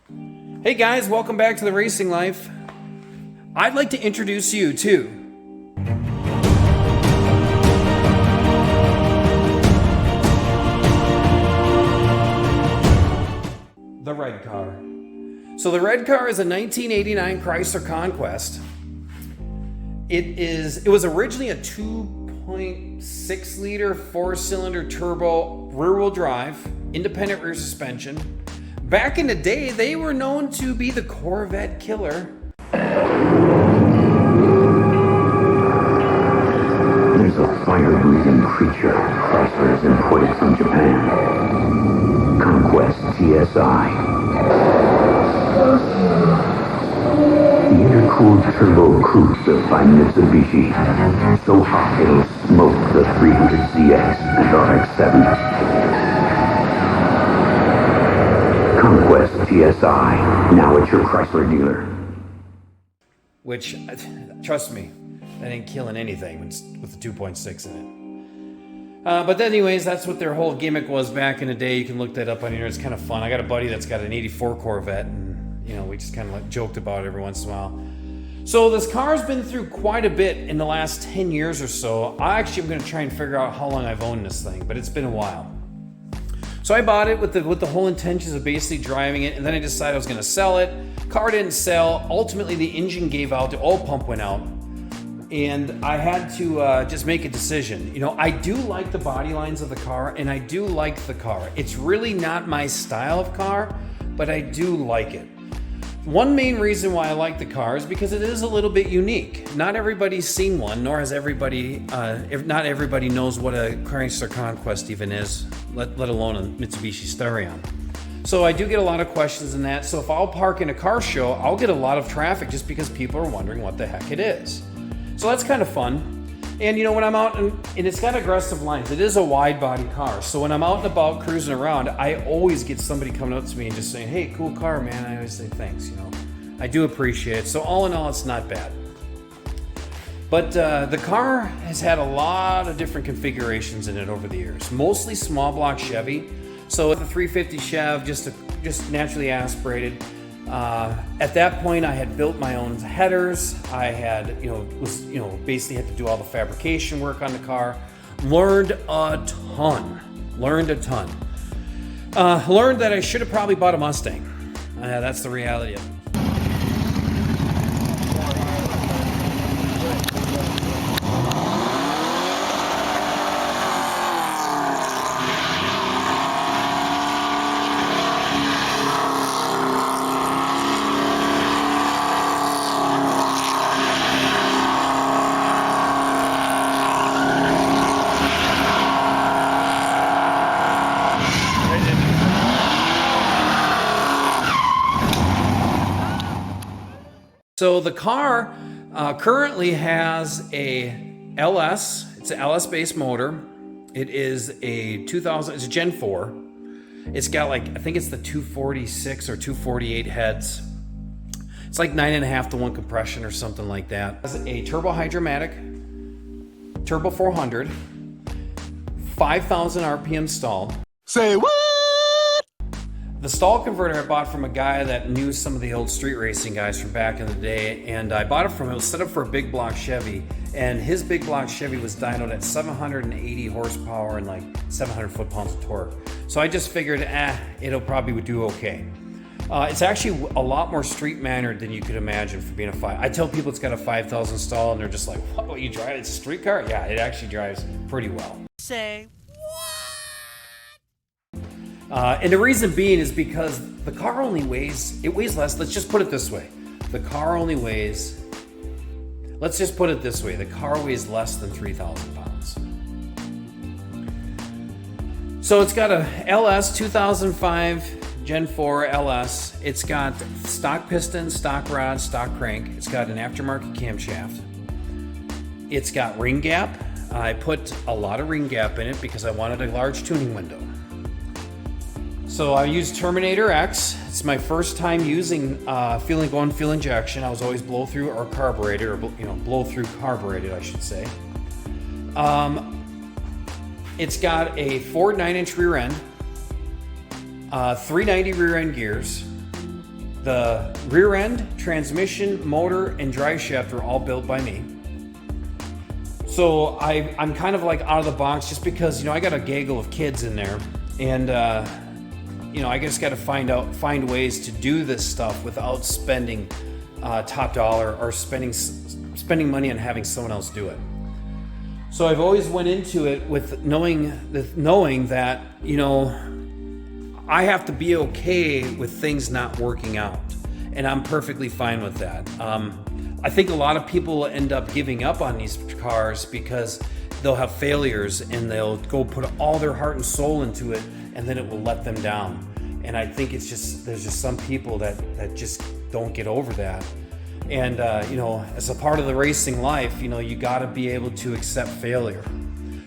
Hey guys, welcome back to the Racing Life. I'd like to introduce you to the red car. So the red car is a 1989 Chrysler Conquest. It was originally a 2.6 liter 4-cylinder turbo rear-wheel drive, independent rear suspension. Back in the day, they were known to be the Corvette killer. There's a fire-breathing creature Chrysler has imported from Japan. Conquest TSi. The intercooled turbo cruiser by Mitsubishi. So hot it'll smoke the 300ZX and RX-7. Conquest TSi, now at your Chrysler dealer. Which, trust me, that ain't killing anything with the 2.6 in it. But anyways, that's what their whole gimmick was back in the day. You can look that up on here. It's kind of fun. I got a buddy that's got an 84 Corvette, and we just kind of like joked about it every once in a while. So this car's been through quite a bit in the last 10 years or so. I actually am going to try and figure out how long I've owned this thing, but it's been a while. So I bought it with the whole intentions of basically driving it, and then I decided I was going to sell it. Car didn't sell. Ultimately, the engine gave out, the oil pump went out, and I had to just make a decision. I do like the body lines of the car, and I do like the car. It's really not my style of car, but I do like it. One main reason why I like the car is because it is a little bit unique. Not everybody's seen one, nor has everybody, not everybody knows what a Chrysler Conquest even is, let alone a Mitsubishi Starion. So I do get a lot of questions in that. So if I'll park in a car show, I'll get a lot of traffic just because people are wondering what the heck it is. So that's kind of fun. And when I'm out, and it's got aggressive lines, it is a wide body car. So when I'm out and about cruising around, I always get somebody coming up to me and just saying, hey, cool car, man. I always say thanks, I do appreciate it. So all in all, it's not bad. But the car has had a lot of different configurations in it over the years, mostly small block Chevy. So the 350 Chev, just naturally aspirated. At that point, I had built my own headers. I had, basically had to do all the fabrication work on the car. Learned a ton. Learned that I should have probably bought a Mustang. That's the reality of it. So the car currently has a LS. It's an LS-based motor. It is a 2000. It's a Gen 4. It's got I think it's the 246 or 248 heads. It's like 9.5 to 1 compression or something like that. It has a turbo hydromatic, turbo 400, 5,000 RPM stall. Say what? The stall converter I bought from a guy that knew some of the old street racing guys from back in the day, and I bought it from him. It was set up for a big block Chevy, and his big block Chevy was dynoed at 780 horsepower and 700 foot-pounds of torque. So I just figured, it'll probably do okay. It's actually a lot more street-mannered than you could imagine for being a 5. I tell people it's got a 5,000 stall, and they're just like, what, you drive? It's a street car? Yeah, it actually drives pretty well. Say and the reason being is because the car only weighs less. Let's just put it this way. The car weighs less than 3,000 pounds. So it's got a LS 2005 Gen 4 LS. It's got stock piston, stock rod, stock crank. It's got an aftermarket camshaft. It's got ring gap. I put a lot of ring gap in it because I wanted a large tuning window. So I used Terminator X. It's my first time using fuel injection. I was always blow through or carbureted, or blow through carbureted, I should say. It's got a Ford 9-inch rear end, 390 rear end gears, The rear end, transmission, motor, and drive shaft are all built by me. So I'm kind of like out of the box just because, I got a gaggle of kids in there, and I just got to find ways to do this stuff without spending top dollar or spending money on having someone else do it. So I've always went into it with knowing that, I have to be okay with things not working out, and I'm perfectly fine with that. I think a lot of people end up giving up on these cars because they'll have failures and they'll go put all their heart and soul into it, and then it will let them down. And I think there's just some people that just don't get over that. And as a part of the racing life, you got to be able to accept failure.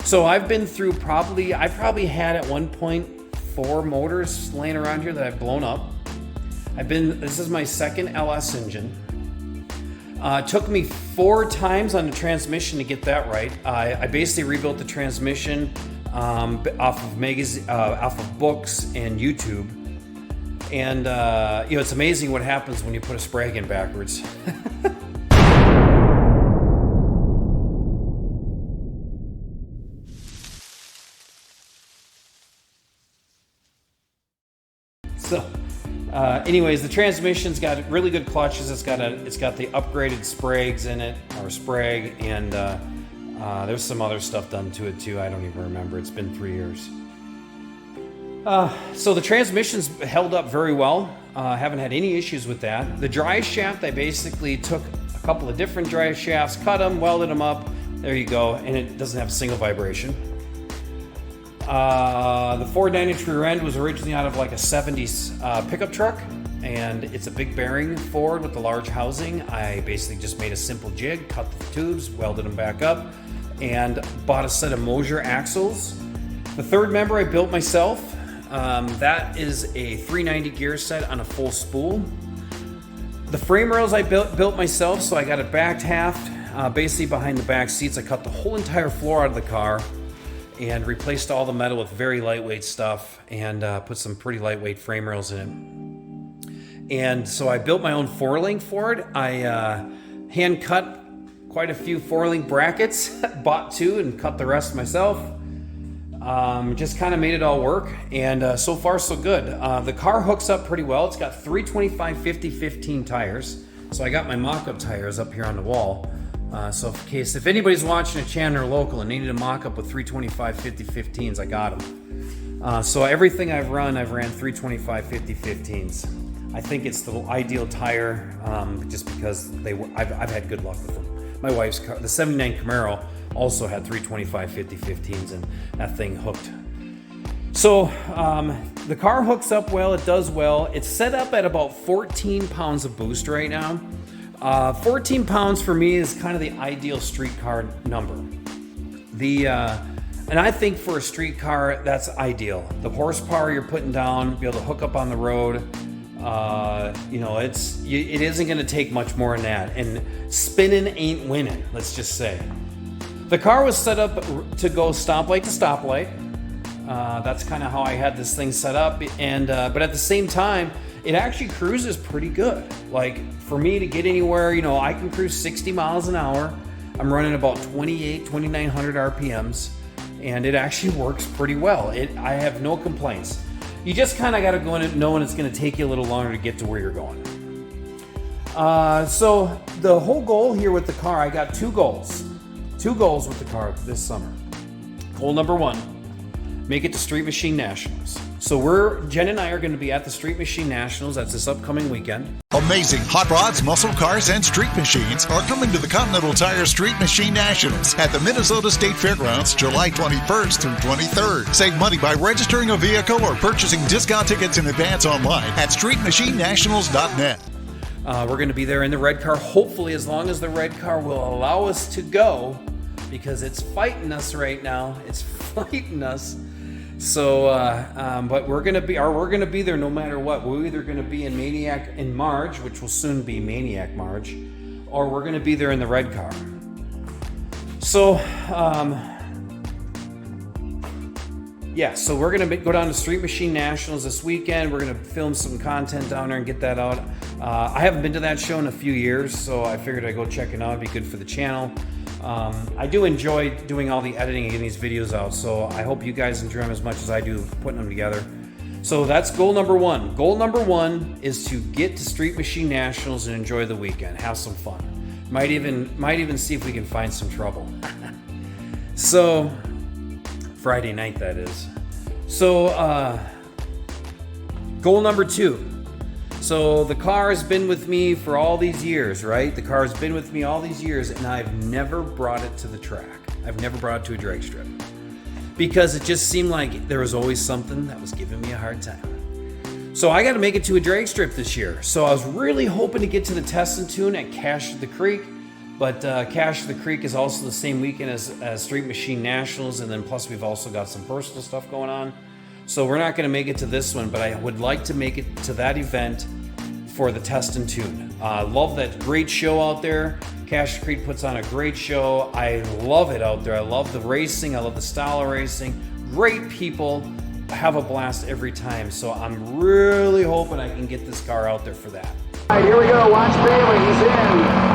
So I've been through I probably had at one point 4 motors laying around here that I've blown up. This is my second LS engine. Took me 4 times on the transmission to get that right. I basically rebuilt the transmission off of books and YouTube. And it's amazing what happens when you put a Sprague in backwards. So, anyways, the transmission's got really good clutches. It's got the upgraded Spragues in it, or Sprague, and there's some other stuff done to it too. I don't even remember. It's been 3 years. So the transmission's held up very well. Haven't had any issues with that. The drive shaft, I basically took a couple of different drive shafts, cut them, welded them up. There you go, and it doesn't have a single vibration. The 4.9-inch rear end was originally out of like a 70s pickup truck, and it's a big bearing forward with the large housing. I basically just made a simple jig, cut the tubes, welded them back up, and bought a set of Mosier axles. The third member I built myself. That is a 390 gear set on a full spool. The frame rails I built myself, so I got it backed half, basically behind the back seats. I cut the whole entire floor out of the car and replaced all the metal with very lightweight stuff, and put some pretty lightweight frame rails in it. And so I built my own 4-link for it. I hand cut quite a few 4-link brackets, bought 2 and cut the rest myself. Just kind of made it all work, and so far so good. The car hooks up pretty well. It's got 325/50/15 tires, so I got my mock-up tires up here on the wall. So if anybody's watching a channel or local and needed a mock-up with 325/50/15s, I got them. So everything I've ran 325/50/15s. I think it's the ideal tire, just because I've had good luck with them. My wife's car, the '79 Camaro, also had 325/50/15s, and that thing hooked. So the car hooks up well, it does well. It's set up at about 14 pounds of boost right now. 14 pounds for me is kind of the ideal street car number. And I think for a street car, that's ideal. The horsepower you're putting down, be able to hook up on the road, it isn't going to take much more than that. And spinning ain't winning, let's just say. The car was set up to go stoplight to stoplight. That's kind of how I had this thing set up. And but at the same time, it actually cruises pretty good. Like for me to get anywhere, I can cruise 60 miles an hour. I'm running about 2,900 RPMs, and it actually works pretty well. I have no complaints. You just kind of got to go in it knowing it's going to take you a little longer to get to where you're going. So the whole goal here with the car, I got 2 goals. 2 goals with the car this summer. Goal number 1, make it to Street Machine Nationals. So Jen and I are going to be at the Street Machine Nationals. That's this upcoming weekend. Amazing hot rods, muscle cars, and street machines are coming to the Continental Tire Street Machine Nationals at the Minnesota State Fairgrounds, July 21st through 23rd. Save money by registering a vehicle or purchasing discount tickets in advance online at streetmachinenationals.net. We're going to be there in the red car, hopefully, as long as the red car will allow us to go, because it's fighting us right now. It's fighting us. So, but we're going to be there no matter what. We're either going to be in Maniac in March, which will soon be Maniac March, or we're going to be there in the red car. So, yeah, so we're gonna go down to Street Machine Nationals this weekend. We're gonna film some content down there and get that out. I haven't been to that show in a few years, so I figured I'd go check it out. It'd be good for the channel. I do enjoy doing all the editing and getting these videos out, so I hope you guys enjoy them as much as I do putting them together. So that's goal number one. Goal number one is to get to Street Machine Nationals and enjoy the weekend. Have some fun. Might even see if we can find some trouble. So, Friday night, that is. So, goal number two. So the car has been with me for all these years, right? The car has been with me all these years, and I've never brought it to the track. I've never brought it to a drag strip. Because it just seemed like there was always something that was giving me a hard time. So I got to make it to a drag strip this year. So I was really hoping to get to the Test and Tune at Cache of the Creek, but Cache of the Creek is also the same weekend as Street Machine Nationals, and then plus we've also got some personal stuff going on. So we're not going to make it to this one, but I would like to make it to that event for the Test and Tune. Love that great show out there. Cache of the Creek puts on a great show. I love it out there. I love the racing. I love the style of racing. Great people. I have a blast every time. So I'm really hoping I can get this car out there for that. All right, here we go. Watch Bailey. He's in.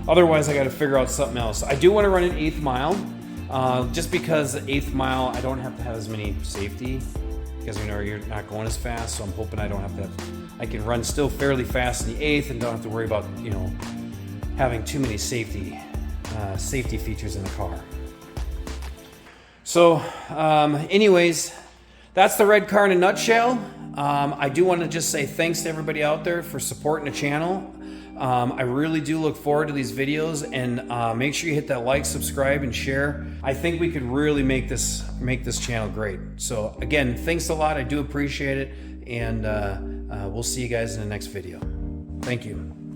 Otherwise, I got to figure out something else. I do want to run an 8th mile. Just because the 8th mile, I don't have to have as many safety. Because you're not going as fast, so I'm hoping I don't have to. I can run still fairly fast in the 8th and don't have to worry about having too many safety features in the car. So, anyways, that's the red car in a nutshell. I do want to just say thanks to everybody out there for supporting the channel. I really do look forward to these videos, and make sure you hit that like, subscribe, and share. I think we could really make this channel great. So again, thanks a lot. I do appreciate it, and we'll see you guys in the next video. Thank you.